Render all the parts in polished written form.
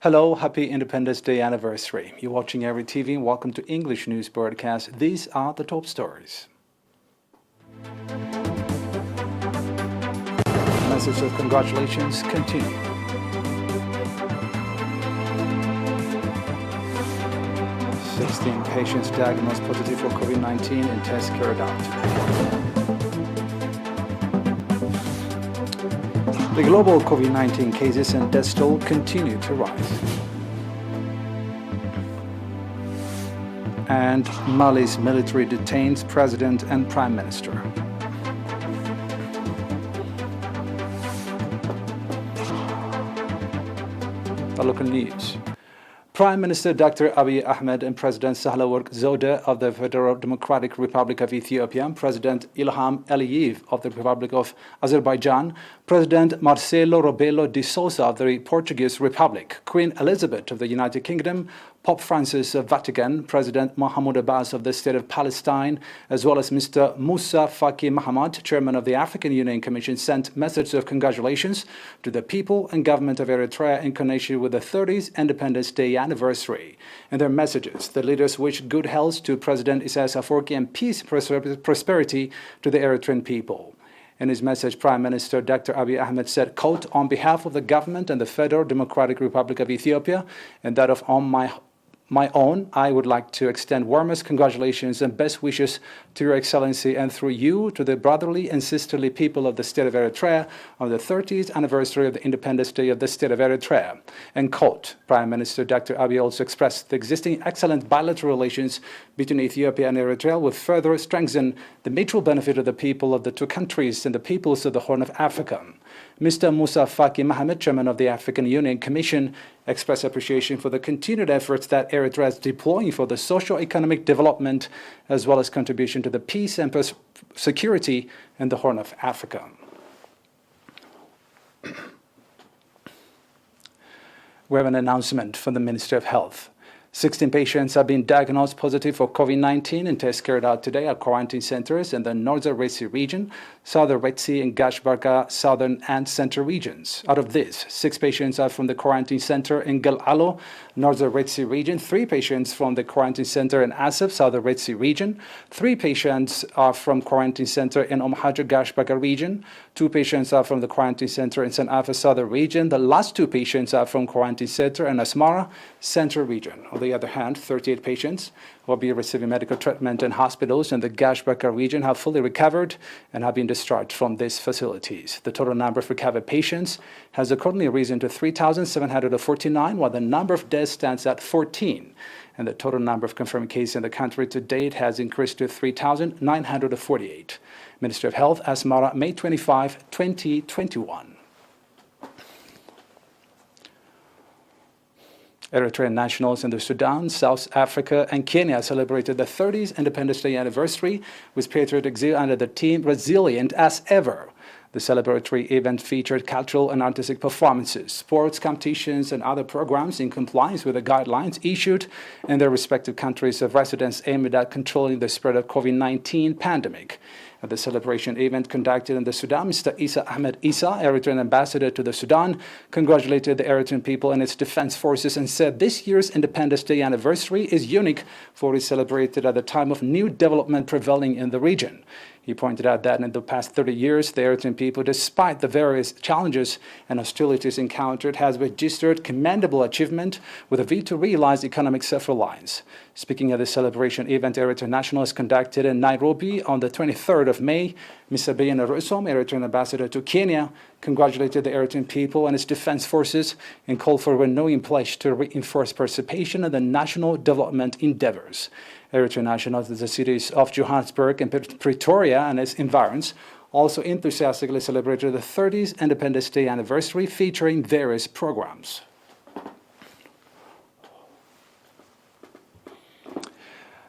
Hello, happy Independence Day anniversary. You're watching ERi-TV and welcome to English News Broadcast. These are the top stories. Message of congratulations continue. Sixteen patients diagnosed positive for COVID-19 in tests carried out today. The global COVID-19 cases and death toll continue to rise. And Mali's military detains president and prime minister. The local news. Prime Minister Dr. Abiy Ahmed and President Sahle-Work Zewde of the Federal Democratic Republic of Ethiopia, President Ilham Aliyev of the Republic of Azerbaijan, President Marcelo Rebelo de Sousa of the Portuguese Republic, Queen Elizabeth of the United Kingdom, Pope Francis of Vatican, President Mahmoud Abbas of the State of Palestine, as well as Mr. Moussa Faki Mahamat, Chairman of the African Union Commission, sent messages of congratulations to the people and government of Eritrea in connection with the 30th Independence Day anniversary. In their messages, the leaders wished good health to President Isaias Afwerki and peace and prosperity to the Eritrean people. In his message, Prime Minister Dr. Abiy Ahmed said, quote, "On behalf of the government and the Federal Democratic Republic of Ethiopia and that of all my own, I would like to extend warmest congratulations and best wishes to Your Excellency and through you to the brotherly and sisterly people of the State of Eritrea on the 30th anniversary of the Independence Day of the State of Eritrea." End quote. Prime Minister Dr. Abiy also expressed the existing excellent bilateral relations between Ethiopia and Eritrea will further strengthen the mutual benefit of the people of the two countries and the peoples of the Horn of Africa. Mr. Moussa Faki Mahamat, Chairman of the African Union Commission, expressed appreciation for the continued efforts that Eritrea is deploying for the socio-economic development as well as contribution to the peace and security in the Horn of Africa. We have an announcement from the Ministry of Health. 16 patients have been diagnosed positive for COVID-19 in tests carried out today at quarantine centers in the northern Red Sea region, southern Red Sea and Gashbarka southern and central regions. Out of this, 6 patients are from the quarantine center in Galalo, northern Red Sea region, 3 patients from the quarantine center in Asab, southern Red Sea region, 3 patients are from quarantine center in Omhaja Gashbarka region, 2 patients are from the quarantine center in St. Afa southern region, the last 2 patients are from quarantine center in Asmara, central region. On the other hand, 38 patients will be receiving medical treatment in hospitals in the Gashbarka region have fully recovered and have been discharged from these facilities. The total number of recovered patients has accordingly risen to 3,749, while the number of deaths stands at 14. And the total number of confirmed cases in the country to date has increased to 3,948. Ministry of Health, Asmara, May 25, 2021. Eritrean nationals in the Sudan, South Africa, and Kenya celebrated the 30th Independence Day anniversary with patriotic zeal under the theme Resilient as Ever. The celebratory event featured cultural and artistic performances, sports competitions, and other programs in compliance with the guidelines issued in their respective countries of residence aimed at controlling the spread of COVID-19 pandemic. At the celebration event conducted in the Sudan, Mr. Isa Ahmed Isa, Eritrean ambassador to the Sudan, congratulated the Eritrean people and its defense forces and said this year's Independence Day anniversary is unique for it is celebrated at a time of new development prevailing in the region. He pointed out that in the past 30 years, the Eritrean people, despite the various challenges and hostilities encountered, has registered commendable achievement with a view to realize economic self-reliance. Speaking at the celebration event Eritrean nationals conducted in Nairobi on the 23rd of May, Mr. Beyene Rusom, Eritrean ambassador to Kenya, congratulated the Eritrean people and its defense forces and called for a renewing pledge to reinforce participation in the national development endeavors. Eritrean nationals in the cities of Johannesburg and Pretoria and its environs also enthusiastically celebrated the 30th Independence Day anniversary featuring various programs.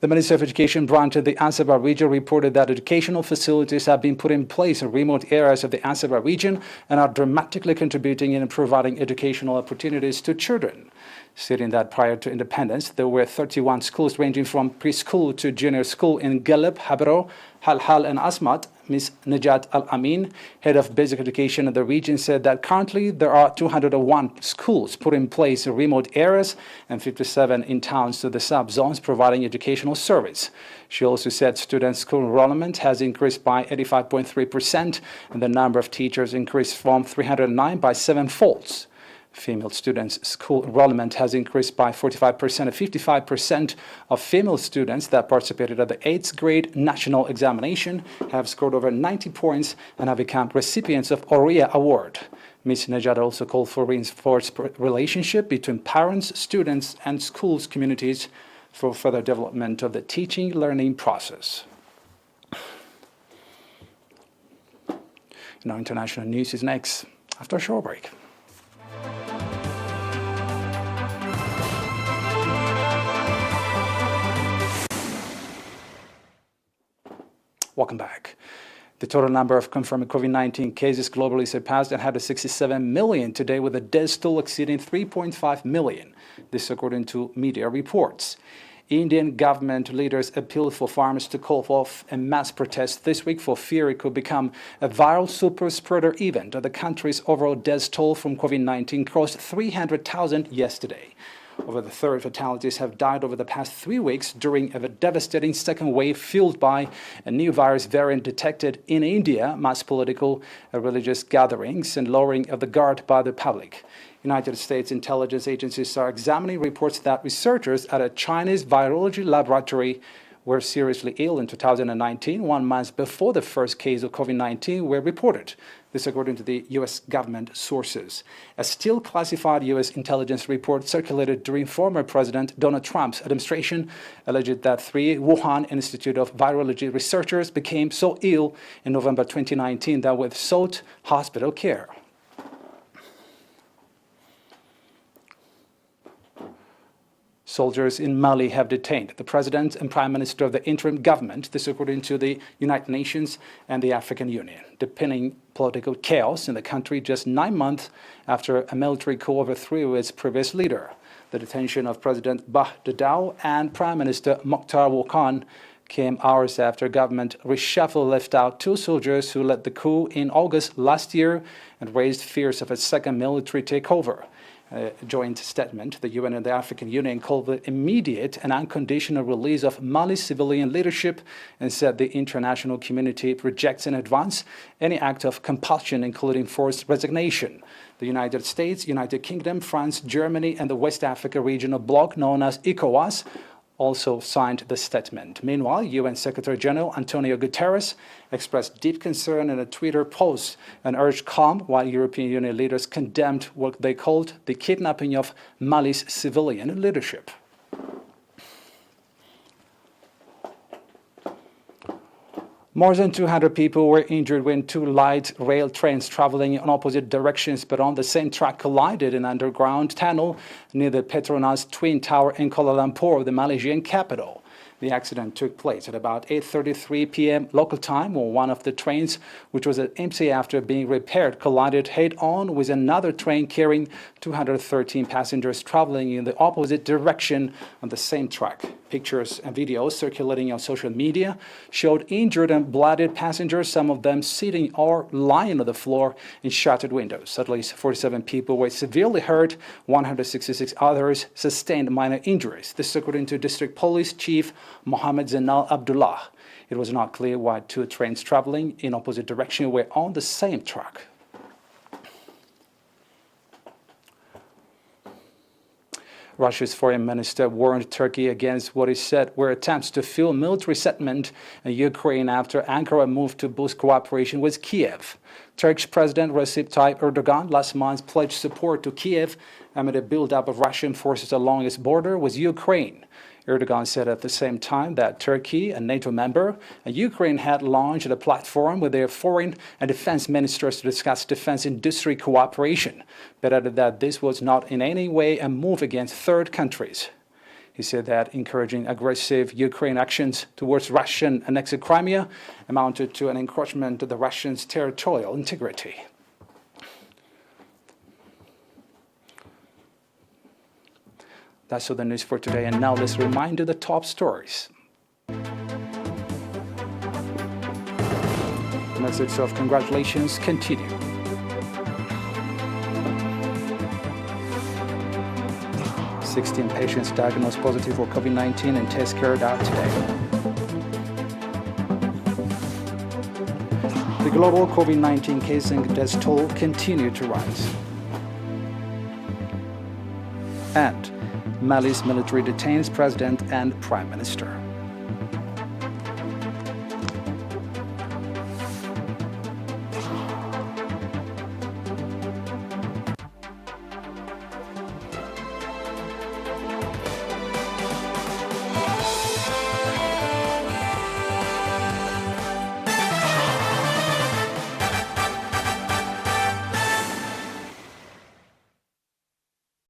The Ministry of Education branch of the Asaba region reported that educational facilities have been put in place in remote areas of the Asaba region and are dramatically contributing in providing educational opportunities to children. Stating that prior to independence, there were 31 schools ranging from preschool to junior school in Galeb, Habero, Halhal, and Asmat. Ms. Najat Al-Amin, head of basic education in the region, said that currently there are 201 schools put in place in remote areas and 57 in towns to the sub-zones providing educational service. She also said student school enrollment has increased by 85.3% and the number of teachers increased from 309 by 7-fold. Female students' school enrollment has increased by 45% and 55% of female students that participated at the 8th grade national examination have scored over 90 points and have become recipients of ERi Award. Ms. Najat also called for reinforced relationship between parents, students, and schools communities for further development of the teaching-learning process. Now, international news is next after a short break. Welcome back. The total number of confirmed COVID-19 cases globally surpassed and had 67 million today, with the death toll exceeding 3.5 million. This according to media reports. Indian government leaders appealed for farmers to call off a mass protest this week for fear it could become a viral super spreader event. The country's overall death toll from COVID-19 crossed 300,000 yesterday. Over the third fatalities have died over the past 3 weeks during a devastating second wave fueled by a new virus variant detected in India, mass political religious gatherings, and lowering of the guard by the public. United States intelligence agencies are examining reports that researchers at a Chinese virology laboratory were seriously ill in 2019, 1 month before the first case of COVID-19 were reported. This according to the U.S. government sources. A still classified U.S. intelligence report circulated during former President Donald Trump's administration alleged that 3 Wuhan Institute of Virology researchers became so ill in November 2019 that they sought hospital care. Soldiers in Mali have detained the president and prime minister of the interim government, this according to the United Nations and the African Union, deepening political chaos in the country just 9 months after a military coup overthrew its previous leader. The detention of President Bah Dadao and Prime Minister Mokhtar Wokan came hours after government reshuffle left out 2 soldiers who led the coup in August last year and raised fears of a second military takeover. A joint statement, the UN and the African Union called the immediate and unconditional release of Mali's civilian leadership and said the international community rejects in advance any act of compulsion, including forced resignation. The United States, United Kingdom, France, Germany, and the West Africa regional bloc known as ECOWAS also signed the statement. Meanwhile, UN Secretary General Antonio Guterres expressed deep concern in a Twitter post and urged calm, while European Union leaders condemned what they called the kidnapping of Mali's civilian leadership. More than 200 people were injured when 2 light rail trains traveling in opposite directions but on the same track collided in an underground tunnel near the Petronas Twin Tower in Kuala Lumpur, the Malaysian capital. The accident took place at about 8:33 p.m. local time when one of the trains, which was empty after being repaired, collided head-on with another train carrying 213 passengers traveling in the opposite direction on the same track. Pictures and videos circulating on social media showed injured and bloodied passengers, some of them sitting or lying on the floor in shattered windows. At least 47 people were severely hurt, 166 others sustained minor injuries. This according to District Police Chief Mohammed Zainal Abdullah. It was not clear why 2 trains traveling in opposite direction were on the same track. Russia's foreign minister warned Turkey against what he said were attempts to fuel military settlement in Ukraine after Ankara moved to boost cooperation with Kiev. Turkish President Recep Tayyip Erdogan last month pledged support to Kiev amid a buildup of Russian forces along its border with Ukraine. Erdogan said at the same time that Turkey, a NATO member, and Ukraine had launched a platform with their foreign and defense ministers to discuss defense industry cooperation, but added that this was not in any way a move against third countries. He said that encouraging aggressive Ukraine actions towards Russian annexed Crimea amounted to an encroachment of the Russians' territorial integrity. That's all the news for today, and now let's remind you the top stories. message of congratulations continue. "16 patients diagnosed positive for COVID-19 and tests carried out today." The global COVID-19 case and death toll continue to rise. And Mali's military detains president and prime minister.